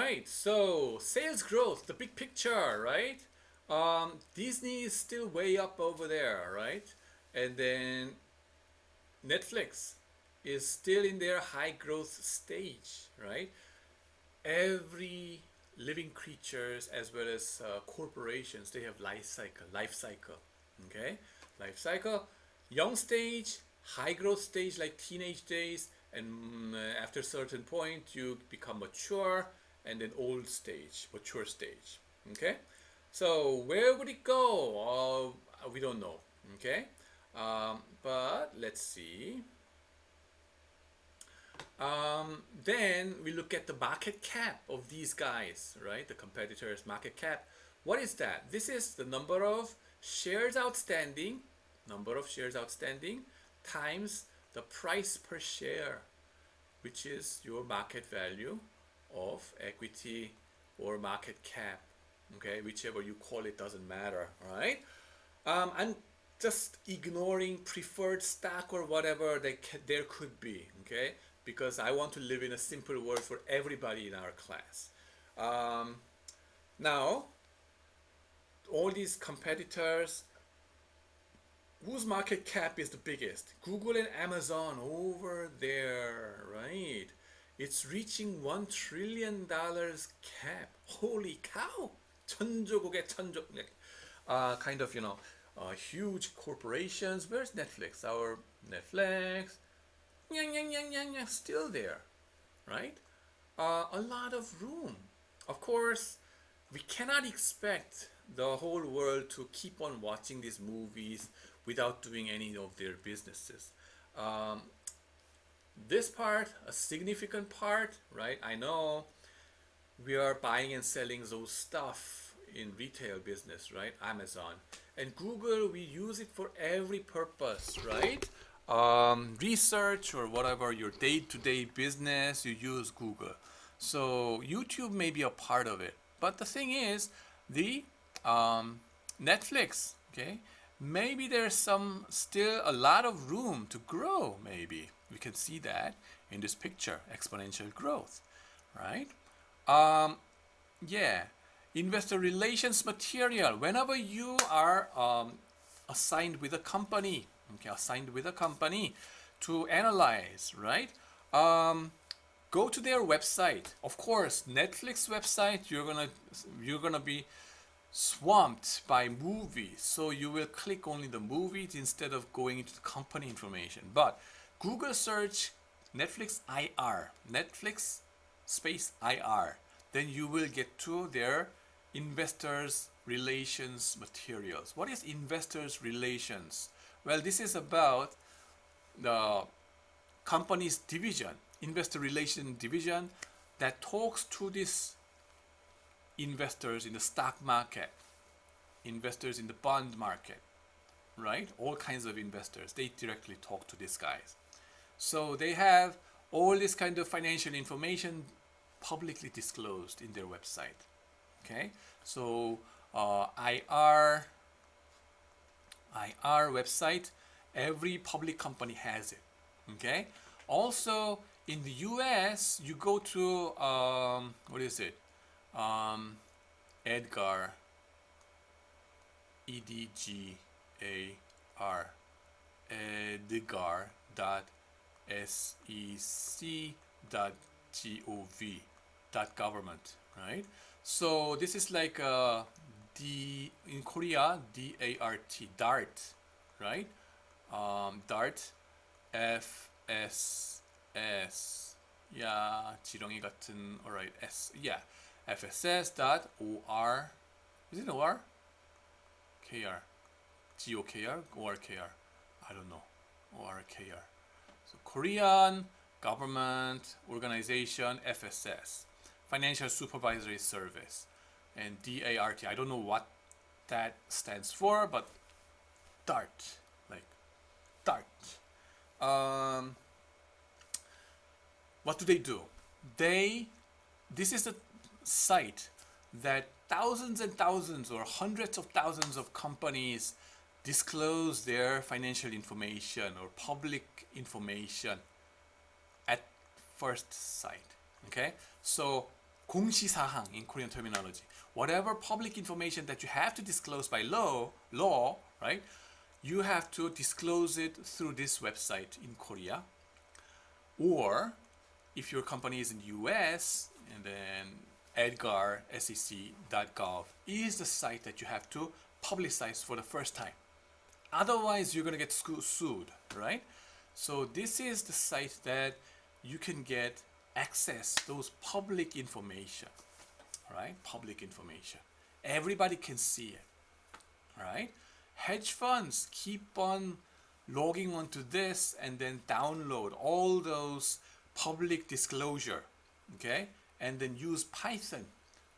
right, so sales growth, the big picture, right? Disney is still way up over there, right? And then Netflix is still in their high growth stage, right? Every living creatures as well as corporations, they have life cycle, okay? Life cycle, young stage, high growth stage like teenage days, and after a certain point you become mature, and then old stage, mature stage, okay? So where would it go? We don't know, okay? But let's see. Then we look at the market cap of these guys, right? The competitors' market cap. What is that? This is the number of shares outstanding times the price per share, which is your market value of equity or market cap. Okay, whichever you call it doesn't matter, right? I'm just ignoring preferred stock or whatever there could be, okay? Because I want to live in a simple world for everybody in our class. Um, Now, all these competitors, whose market cap is the biggest? Google and Amazon over there, right? It's reaching $1 trillion cap. Holy cow! 천조국의 천조. Kind of, huge corporations. Where's Netflix? Our Netflix, still there, right? A lot of room. Of course, we cannot expect the whole world to keep on watching these movies without doing any of their businesses. Um, this part, a significant part, right? I know we are buying and selling those stuff in retail business, right? Amazon and Google, we use it for every purpose, right? Research or whatever your day-to-day business, you use Google. So YouTube may be a part of it, but the thing is, the Netflix, okay, maybe there's some still a lot of room to grow. Maybe we can see that in this picture, exponential growth, right? Um, yeah, investor relations material. Whenever you are assigned with a company, okay, assigned with a company to analyze, right? Go to their website. Of course, Netflix website, you're gonna be swamped by movies, so you will click only the movies instead of going into the company information. But Google search Netflix IR, Netflix space IR, then you will get to their investors relations materials. What is investors relations? Well, this is about the company's division, investor relation division, that talks to these investors in the stock market, investors in the bond market, right? All kinds of investors. They directly talk to these guys. So they have all this kind of financial information publicly disclosed in their website. Okay, so IR website, every public company has it. Okay, also in the US, you go to what is it? Edgar, EDGAR, Edgar dot SEC dot gov dot government, right? So this is like D in Korea, DART, DART, right? DART, FSS, yeah, 지렁이 같은, alright, S, yeah, FSS dot OR, is it OR? KR, GOKR, ORKR, I don't know, ORKR. So Korean Government Organization, FSS, Financial Supervisory Service, and DART. I don't know what that stands for, but DART, like DART. What do? This is a site that thousands and thousands or hundreds of thousands of companies disclose their financial information or public information at first sight. Okay, so 공시사항 in Korean terminology. Whatever public information that you have to disclose by law, right? You have to disclose it through this website in Korea. Or if your company is in the US, and then EDGAR, SEC.gov is the site that you have to publicize for the first time. Otherwise, you're going to get sued, right? So this is the site that you can get access those public information, right? Public information. Everybody can see it, right? Hedge funds keep on logging onto this and then download all those public disclosure, okay? And then use Python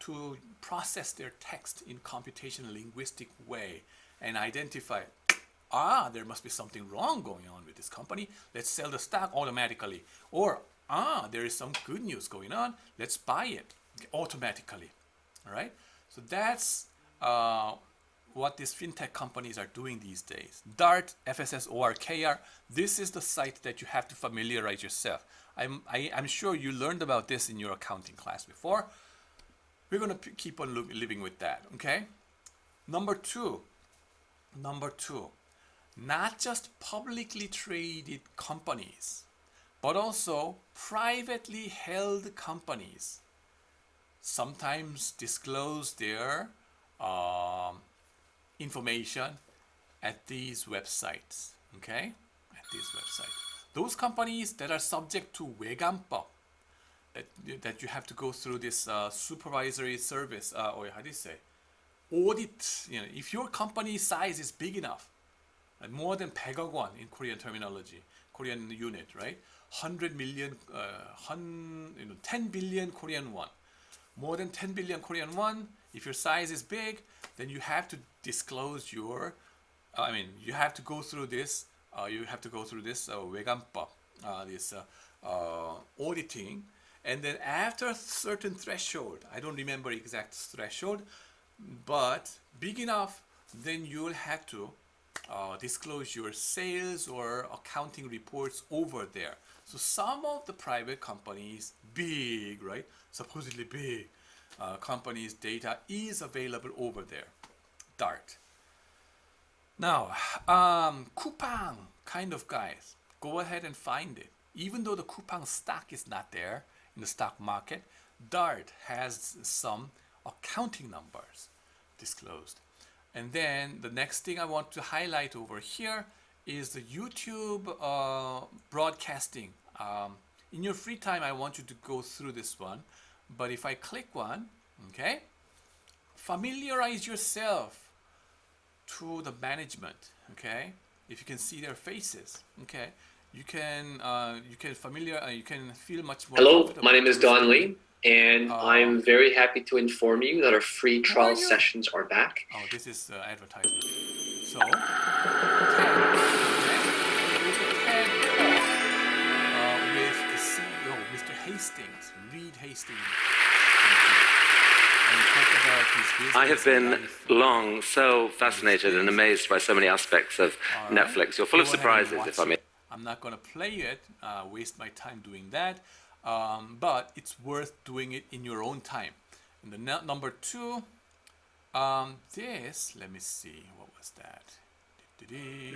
to process their text in computational linguistic way and identify, there must be something wrong going on with this company. Let's sell the stock automatically. Or, there is some good news going on. Let's buy it automatically. All right. So that's what these fintech companies are doing these days. DART, FSS, ORKR. This is the site that you have to familiarize yourself. I'm sure you learned about this in your accounting class before. We're going to keep on living with that. Okay. Number two. Not just publicly traded companies, but also privately held companies sometimes disclose their information at these websites. Okay, at these websites. Those companies that are subject to 외관법, that you have to go through this supervisory service, or how do you say, audit. If your company size is big enough, more than 100억 won in Korean terminology, Korean unit, right? 100 million, 10 billion Korean won. More than 10 billion Korean won. If your size is big, then you have to disclose your, you have to go through this. 외관법, this auditing, and then after a certain threshold, I don't remember exact threshold, but big enough, then you'll have to disclose your sales or accounting reports over there. So some of the private companies, big, right? Supposedly big companies' data is available over there. DART. Now, Coupang kind of guys, go ahead and find it. Even though the Coupang stock is not there in the stock market, DART has some accounting numbers disclosed. And then the next thing I want to highlight over here is the YouTube broadcasting. In your free time, I want you to go through this one. But if I click one, okay, familiarize yourself to the management, okay? If you can see their faces, okay, you can feel much more. Hello, my name is Don Lee, and I'm very happy to inform you that our free trial sessions are back. Oh, this is advertisement. So, with the CEO, Mr. Hastings, Reed Hastings. I have been long so fascinated and amazed by so many aspects of Netflix. You're full of surprises, if I may. I'm not going to play it, waste my time doing that, but it's worth doing it in your own time. And the number two, let me see, what was that?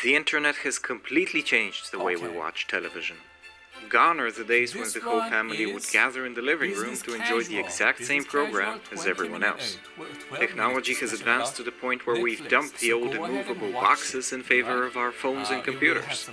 The internet has completely changed the way we watch television. Gone are the days when the whole family would gather in the living room to enjoy the exact same program as everyone else. Technology has advanced to the point where we've dumped the old and movable boxes in favor of our phones and computers.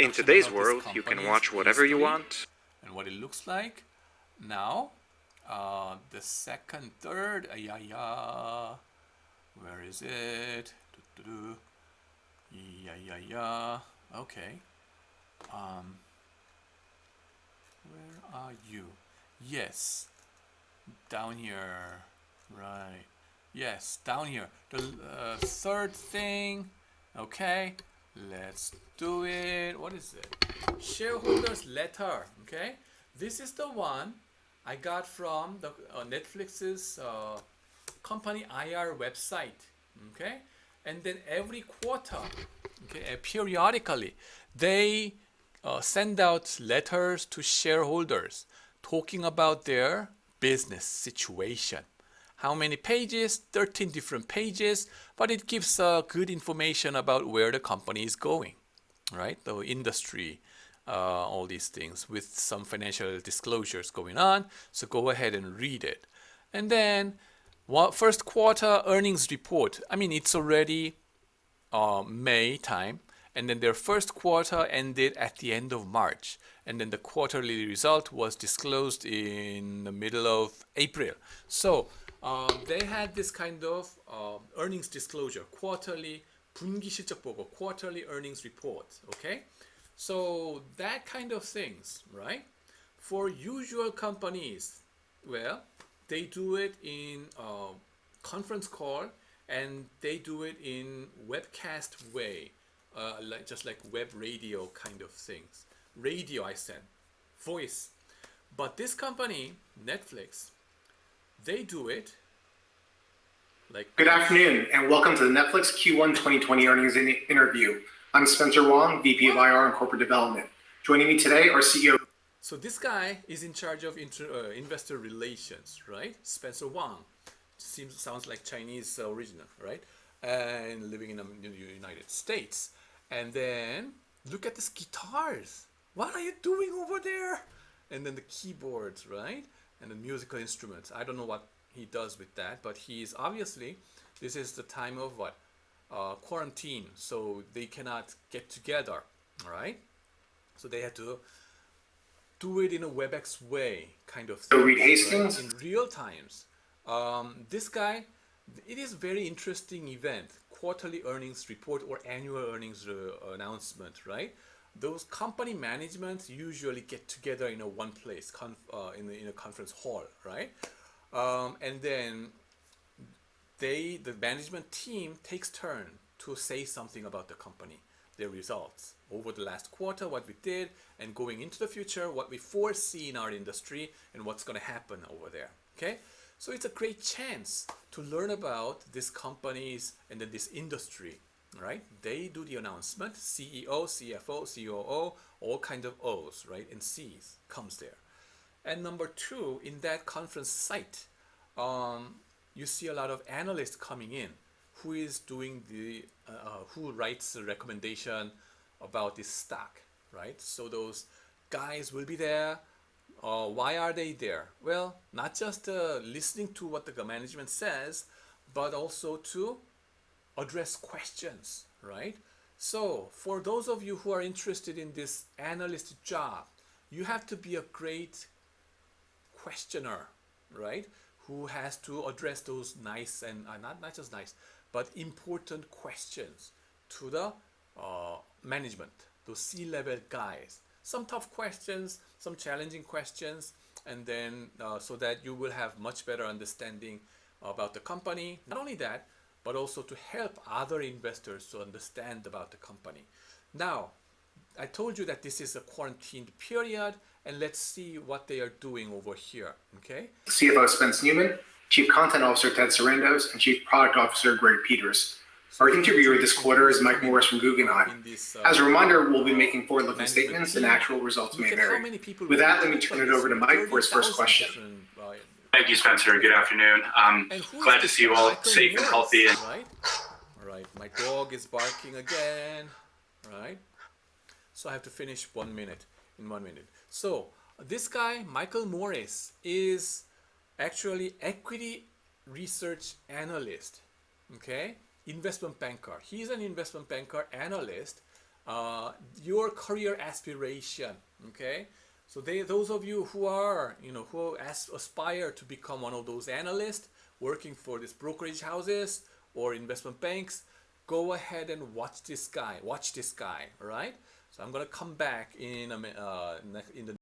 In today's world, you can watch whatever you want. And what it looks like now, the second, third, where is it? Okay. Where are you? Yes, down here, right? Yes, down here. The third thing. Okay, let's do it. What is it? Shareholders letter. Okay, this is the one I got from the Netflix's company IR website. Okay, and then every quarter, okay, periodically, they send out letters to shareholders talking about their business situation. How many pages? 13 different pages, but it gives good information about where the company is going, right? The industry, all these things with some financial disclosures going on. So go ahead and read it. And then first quarter earnings report. I mean, it's already May time, and then their first quarter ended at the end of March, and then the quarterly result was disclosed in the middle of April. So they had this kind of earnings disclosure, quarterly 분기 실적 보고, quarterly earnings report. Okay, so that kind of things, right? For usual companies, well, they do it in conference call, and they do it in webcast way, just like web radio kind of things. Radio, I said, voice. But this company, Netflix, they do it like... Good afternoon, and welcome to the Netflix Q1 2020 earnings interview. I'm Spencer Wong, VP of IR and Corporate Development. Joining me today are CEO... So this guy is in charge of investor relations, right? Spencer Wang. Sounds like Chinese original, right? And living in the United States. And then look at these guitars. What are you doing over there? And then the keyboards, right? And the musical instruments. I don't know what he does with that, but he's obviously, this is the time of what? Quarantine. So they cannot get together, all right? So they had to do it in a WebEx way, kind of thing. So Reed Hastings? Right? In real times. This guy, it is a very interesting event. Quarterly earnings report or annual earnings announcement, right? Those company managements usually get together in a one place, in a conference hall, right? And then the management team takes turn to say something about the company, their results over the last quarter, what we did, and going into the future, what we foresee in our industry and what's going to happen over there. Okay, so it's a great chance to learn about these companies and then this industry, right? They do the announcement, CEO, CFO, COO, all kinds of O's, right? And C's comes there. And number two, in that conference site, you see a lot of analysts coming in. Who is doing the, who writes the recommendation about this stock, right? So those guys will be there. Why are they there? Well, not just listening to what the management says, but also to address questions, right? So for those of you who are interested in this analyst job, you have to be a great questioner, right? Who has to address those nice and not just nice, but important questions to the management, those C-level guys. Some tough questions, some challenging questions, and then so that you will have much better understanding about the company. Not only that, but also to help other investors to understand about the company. Now, I told you that this is a quarantined period, and let's see what they are doing over here, okay? CFO Spence Newman, Chief Content Officer Ted Sarandos, and Chief Product Officer Greg Peters. Our interviewer this quarter is Mike Morris from Guggenheim. As a reminder, we'll be making forward-looking statements and actual results may vary. With that, let me turn it over to Mike for his first question. Thank you, Spencer. Good afternoon. Glad to see you all safe and healthy. Right? All right, my dog is barking again, right? So I have to finish in 1 minute. So this guy, Michael Morris, is actually equity research analyst, okay? Investment banker. He's an investment banker analyst. Your career aspiration, okay? So those of you who are, who aspire to become one of those analysts working for these brokerage houses or investment banks, go ahead and watch this guy. All right? So I'm gonna come back in the